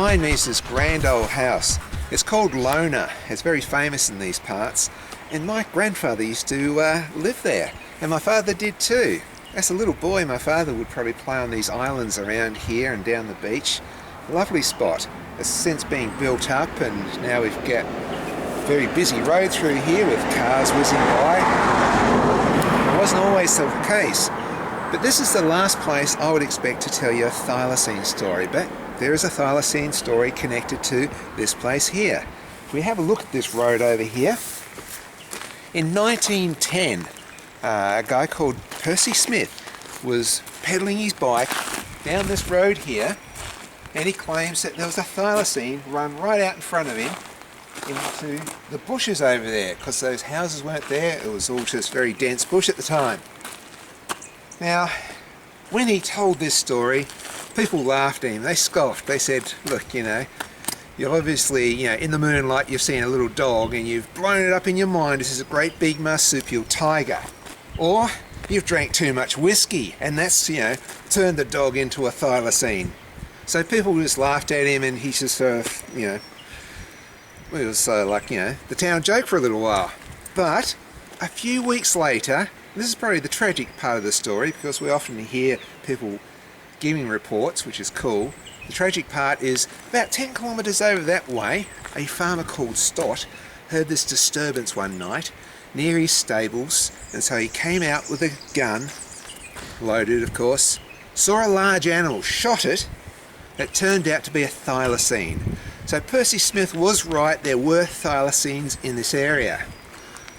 behind me is this grand old house. It's called Lonah. It's very famous in these parts. And my grandfather used to live there. And my father did too. As a little boy, my father would probably play on these islands around here and down the beach. Lovely spot. It's since been built up, and now we've got a very busy road through here with cars whizzing by. It wasn't always the case. But this is the last place I would expect to tell you a Thylacine story, but there is a Thylacine story connected to this place here. If we have a look at this road over here, in 1910, a guy called Percy Smith was pedaling his bike down this road here, and he claims that there was a Thylacine run right out in front of him into the bushes over there, because those houses weren't there. It was all just very dense bush at the time. Now, when he told this story, people laughed at him. They scoffed. They said, look, you're obviously, in the moonlight you've seen a little dog and you've blown it up in your mind this is a great big marsupial tiger. Or you've drank too much whisky and that's, turned the dog into a Thylacine. So people just laughed at him, and he just it was the town joke for a little while. But a few weeks later, this is probably the tragic part of the story, because we often hear people giving reports, which is cool. The tragic part is about 10 kilometres over that way, a farmer called Stott heard this disturbance one night near his stables, and so he came out with a gun, loaded of course, saw a large animal, shot it. It turned out to be a Thylacine. So Percy Smith was right, there were Thylacines in this area.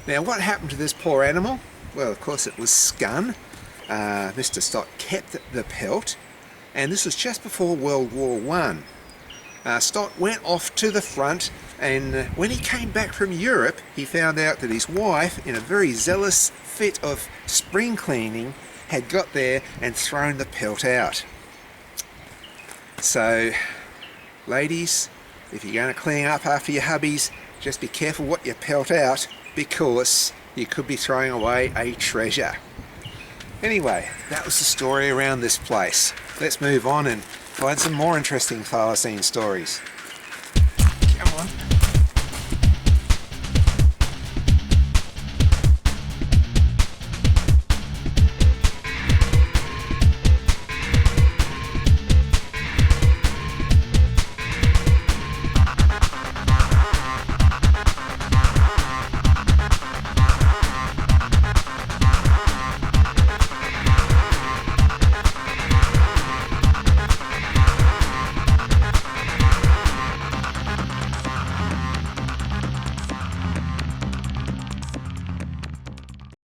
Now what happened to this poor animal? Well, of course it was scun. Mr. Stott kept the pelt, and this was just before World War One. Stott went off to the front, and when he came back from Europe, he found out that his wife, in a very zealous fit of spring cleaning, had got there and thrown the pelt out. So, ladies, if you're going to clean up after your hubbies, just be careful what you pelt out, because you could be throwing away a treasure. Anyway, that was the story around this place. Let's move on and find some more interesting Thylacine stories. Come on.